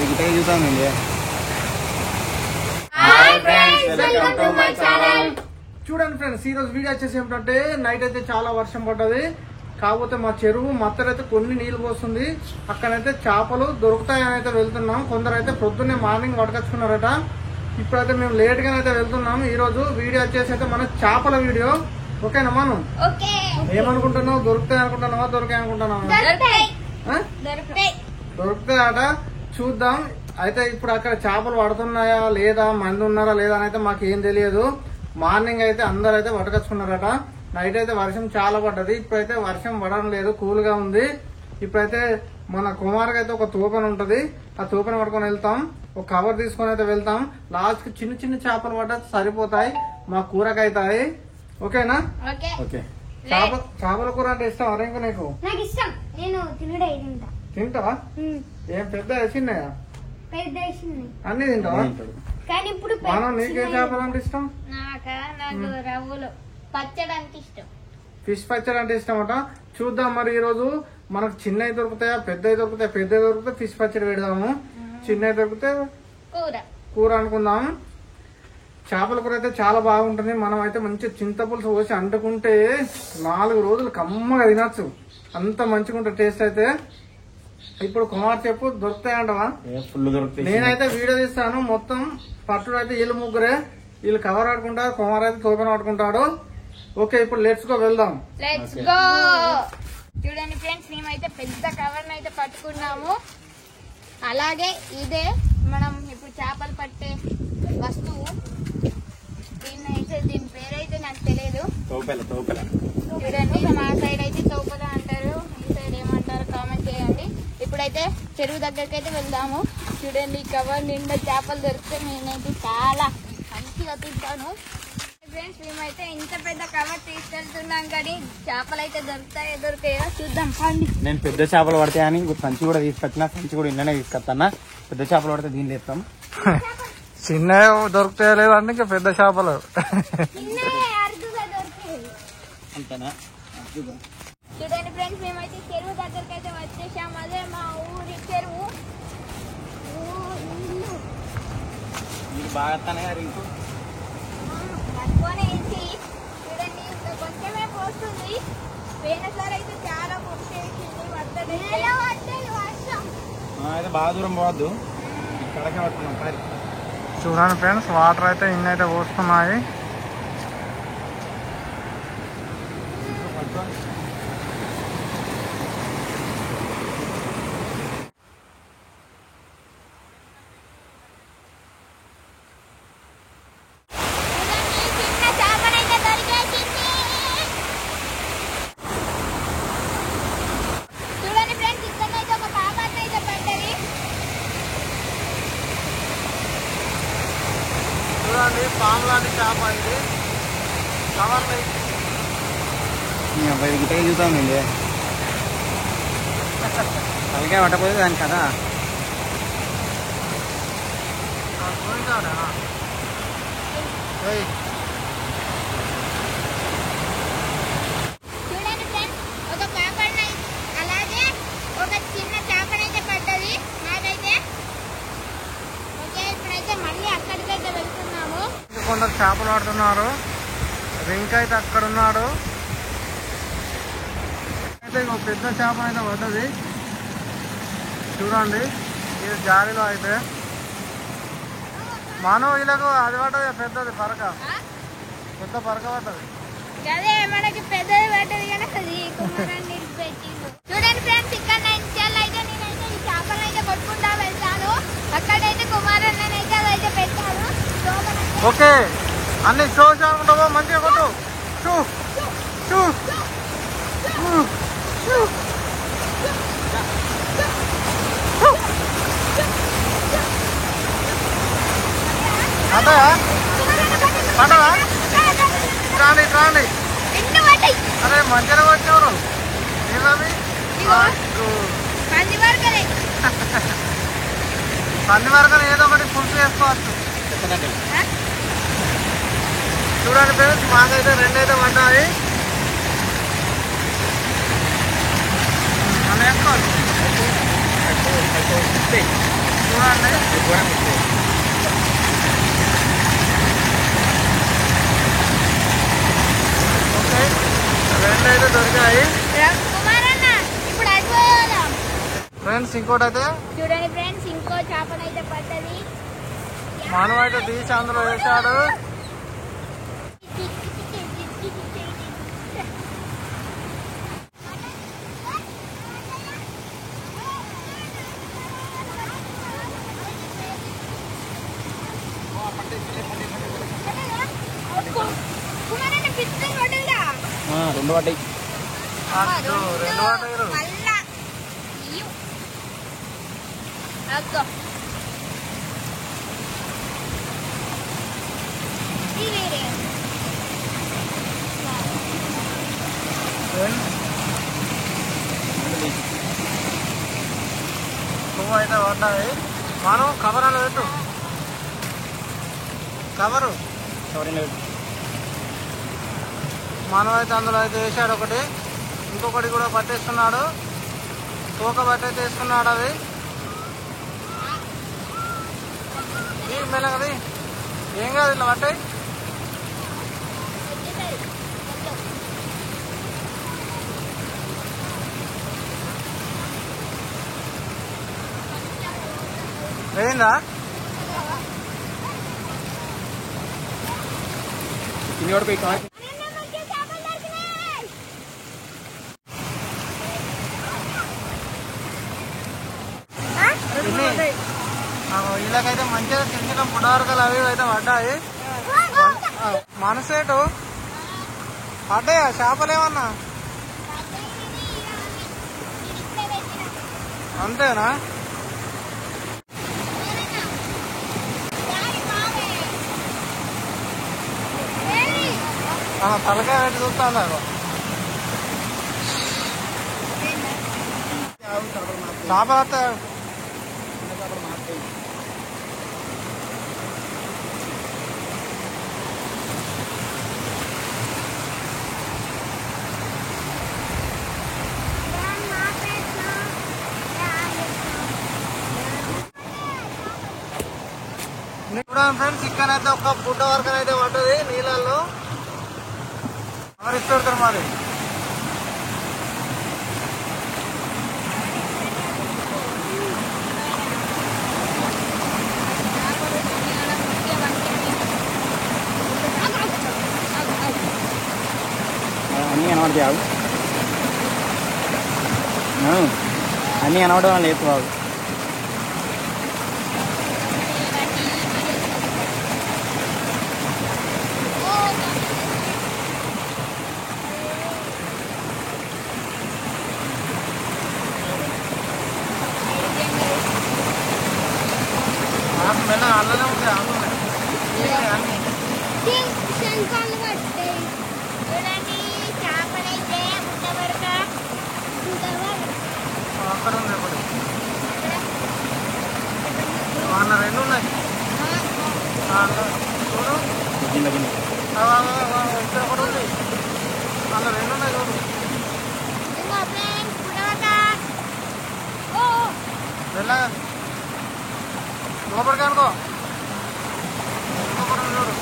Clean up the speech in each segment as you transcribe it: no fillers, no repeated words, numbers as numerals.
గిట్టగా చూసామండి. చూడండి ఫ్రెండ్స్, ఈ రోజు వీడియో వచ్చేసి ఏమిటంటే నైట్ అయితే చాలా వర్షం పడ్డది. కాకపోతే మా చెరువు మత్తరైతే కొన్ని నీళ్లు పోస్తుంది. అక్కడైతే చేపలు దొరుకుతాయని అయితే వెళ్తున్నాం. కొందరు అయితే పొద్దున్నే మార్నింగ్ పట్టుకొచ్చుకున్నారట. ఇప్పుడైతే మేము లేట్ గానైతే వెళ్తున్నాం. ఈ రోజు వీడియో వచ్చేసి అయితే మన చేపల వీడియో. ఓకేనా? మనం ఏమనుకుంటున్నావు? దొరుకుతాయి అనుకుంటున్నావా? దొరికాయి అనుకుంటున్నావా? దొరుకుతాయట, చూద్దాం. అయితే ఇప్పుడు అక్కడ చేపలు పడుతున్నాయా లేదా, మంది ఉన్నారా లేదా అని అయితే మాకు ఏం తెలియదు. మార్నింగ్ అయితే అందరు అయితే పట్టుకొచ్చుకున్నారట. నైట్ అయితే వర్షం చాలా పడ్డది. ఇప్పుడైతే వర్షం పడడం లేదు, కూల్ గా ఉంది. ఇప్పుడైతే మన కుమార్కి అయితే ఒక తూపన ఉంటది. ఆ తూపన పట్టుకొని వెళ్తాం. ఒక కవర్ తీసుకొని అయితే వెళ్తాం. లాస్ట్ కి చిన్న చిన్న చేపలు పడ్డా సరిపోతాయి, మా కూరకి అవుతాయి. ఓకేనా? ఓకే. చేపల కూర అంటే ఇష్టం అరే? ఇంకా నీకు తింటావా? ఏం పెద్ద చిన్నయా? అన్ని తింటావా? మనం నీకే చేపలు అంటే ఇష్టం? ఫిష్ పచ్చడి అంటే ఇష్టం అట. చూద్దాం మరి ఈ రోజు మనకు చిన్నవి దొరుకుతాయా, పెద్దవి దొరుకుతాయి? పెద్దవి దొరికితే ఫిష్ పచ్చడి పెడదాము, చిన్నవి దొరికితే కూర అనుకుందాం. చేపల కూర అయితే చాలా బాగుంటుంది. మనం అయితే మంచి చింతపులుసు పోసి అంటుకుంటే 4 రోజులు కమ్మగా తినచ్చు, అంత మంచిగా ఉంటుంది టేస్ట్ అయితే. ఇప్పుడు కుమార్ చెప్పు, దొరుకుతాయంటవా? నేనైతే వీడియో తీస్తాను. మొత్తం పట్టుడు అయితే వీళ్ళు ముగ్గురే. వీళ్ళు కవర్ ఆడుకుంటారు, కుమార్ అయితే తోపన ఆడుకుంటాడు. ఓకే, ఇప్పుడు లెట్స్ గో, వెళ్దాం. చూడండి ఫ్రెండ్స్, మేమైతే పెద్ద కవర్ అయితే పట్టుకున్నాము. అలాగే ఇదే మనం ఇప్పుడు చేపలు పట్టే వస్తువు. దీని పేరైతే నాకు తెలియదు. చూడండి, మా సైడ్ అయితే తోపల అంటారు, మీ సైడ్ ఏమంటారు కామెంట్ చేయండి. ఇప్పుడైతే చెరువు దగ్గరికి అయితే వెళ్దాము. చూడండి, కవర్ నిండా చేపలు దొరికితే నేనైతే చాలా మంచిగా తింటాను. ఫ్రెండ్స్, మేమైతే ఇంత పెద్ద కవర్ తీసుకెళ్తున్నాం, కానీ చేపలు అయితే దొరుకుతాయో చూద్దాం. నేను పెద్ద చేపలు పడతాయని సంచి కూడా తీసుకొచ్చిన. సంచి కూడా ఇంట్లోనే తీసుకొస్తాను. పెద్ద చేపలు పడితే దీన్ని లేస్తాం. చిన్న దొరుకుతాయో లేదంటే ఇంకా పెద్ద చేపలు అంతేనా? చూడండి ఫ్రెండ్స్, మేమైతే చెరువు దగ్గరికి అయితే వచ్చేసాం. అదే మా ఊరి చెరువు. బాగా పట్టుకొనేసి చూడండి, ఇంకా కొంచెమే పోస్తుంది. పోయినసారి అయితే చాలా పొట్టేసింది. వర్షం అయితే బాగా దూరం పోవద్దు, ఇక్కడికే పట్టుకున్నాం. చూడండి ఫ్రెండ్స్, వాటర్ అయితే ఇన్నైతే పోస్తున్నాయి. పాము లాంటి చేప ఇది. కవర్ గిట్టగా చూసామండి. అలాగే పట్టపోతే దాని కదా. చూడండి ఫ్రెండ్స్, ఒక కాకరని అలాగే ఒక చిన్న చేపనైతే పడ్డది నాకైతే. ఓకే, ఇప్పుడైతే మళ్ళీ అక్కడికైతే వెళ్తున్నాము. కొందరు చేపలు ఆడుతున్నారు. రింక్ అయితే అక్కడ ఉన్నాడు. అయితే ఇంకో పెద్ద చేప అయితే పడ్డది. చూడండి, ఇది జాలీలో అయితే మనం వీళ్ళకు అది పడ్డది, పెద్దది పరక, పెద్ద పరక పడ్డది. అదే మనకి పెద్దది పడ్డది కానీ అది కుమారాన్ని పెట్టిండు. చూడండి ఫ్రెండ్స్, ఇక్కడ నుంచి అయితే నేనైతే ఈ చేపలు అయితే కొట్టుకుంటా వెళ్తాను. అక్కడైతే కుమారాన్ని అయితే అదైతే పెట్టాను. ఓకే, అన్ని షో అనుకుంటావా? మంచిగా కొట్టు. షూ షూ అదా పడవా? రాండి రాండి. అరే మంచిగా వచ్చారు. ఏమవి పంది వరకు ఏదో ఒకటి పులుసు వేసుకోవచ్చు. చూడండి ఫ్రెండ్స్, మాకైతే 2 అయితే పడ్డాయి. మనం ఎక్కువ రెండైతే దొరికాయి కుమారన్న ఇప్పుడు అయిపోయాలా ఫ్రెండ్స్. ఇంకోటి అయితే చూడండి ఫ్రెండ్స్, ఇంకో చేపనైతే పడ్డది. మనం అయితే తీసి అందులో వేసాడు. రెండు పడ్డాయి. రెండు వాటారు. పువ్వు అయితే పడ్డాయి. మనం కవర్ అని పెట్టు. కవరు మనం అయితే అందులో అయితే వేసాడు ఒకటి. ఇంకొకటి కూడా పట్టేస్తున్నాడు. తోక పట్టయితే వేసుకున్నాడు. అది మెల్లగది ఏం కాదు, ఇట్లా పట్టాయి. వేయిందా ఇన్ని వరకు కాదు. వీళ్ళకైతే మంచిగా చిన్న చిన్న పుడారకలు అవి అయితే పడ్డాయి. మనసేటు పడ్డాయా చేపలేమన్నా? అంతేనా? తలకాయ పెట్టి చూస్తాను. చేపలు వస్తాయి. ఫ్రెండ్స్ చికెన్ అయితే ఒక బుడ్డ వరకు అయితే పడ్డది నీళ్ళల్లో. ఇస్తారు మరి. అన్నీ కనబడతాయి. అన్నీ కనబడడం లేదు బాబు. అల్లనే ఉంటాయి. అక్కడ ఉంది ఒకటి. అన్న రెండు ఉన్నాయి. చూడు ఇక్కడ ఒకటి ఉంది. అన్న రెండు ఉన్నాయి. చూడు వెళ్ళ లోపలికి అనుకో. ఇంకొకటి చూడు.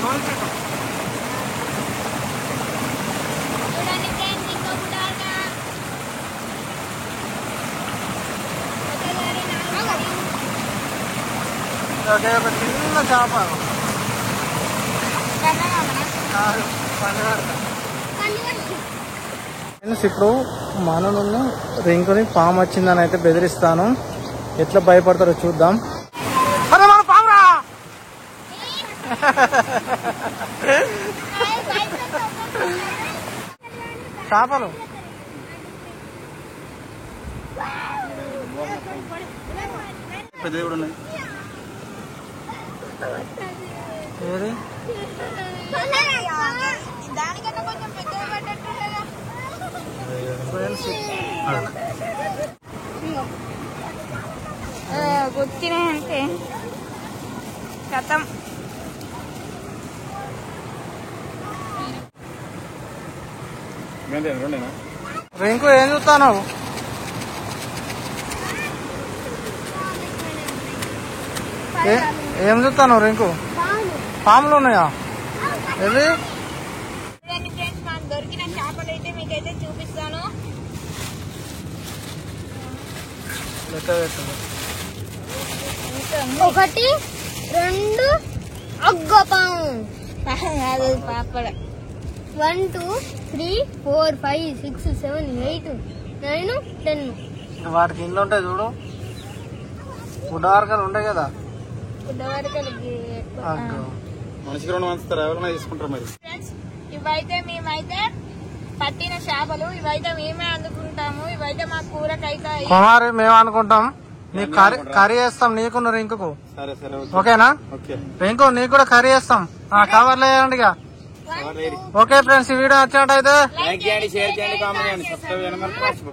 చూసి ఒక చిన్న చేప. ఇప్పుడు మనను రింకుని పాము వచ్చిందని అయితే బెదిరిస్తాను. ఎట్లా భయపడతారో చూద్దాం. అరే మన పామురా! చేపలు పెద్దవి కూడా ఉన్నాయి. ఏది దానికన్నా కొంచెం పెద్దగా పడ్డట్టు గుర్తినాయంటే కథం. రింకు ఏం చూస్తావు? ఏం చూస్తాను రింకు? పాములు ఉన్నాయా? ఏవి? చూడండి ఫ్రెండ్స్, మాకు దొరికిన చేపలు అయితే మీకైతే చూపిస్తాను. ఒకటి, రెండు, అగ్గపాము పాపడ. 1 2 3 4 5 6 7 8 9 10. వాటికి ఇండ్లు ఉంటాయి చూడు, ఉడార్కలు ఉంటాయి కదా. మనిషికి 2 మంచుతారు, ఎవరైనా తీసుకుంటారు మరి. ఫ్రెండ్స్, ఇవైతే మేమైతే పట్టిన చేపలు, ఇవైతే మేమే అందుకుంటాము. ఇవైతే మా కూరకైతాయి. కుమారి మేము అనుకుంటాం, నీకు కర్రీ చేస్తాం నీకు రింకుకు. సరే సరే, ఓకేనా? ఓకే. రింకు నీకు కూడా కర్రీ చేస్తాం. కవర్లు వేయండి ఇక. ఓకే ఫ్రెండ్స్, ఈ వీడియో నచ్చినట్టయితే లైక్ చేయండి, షేర్ చేయండి, కామెంట్ చేయండి, సబ్స్క్రైబ్ చేయండి.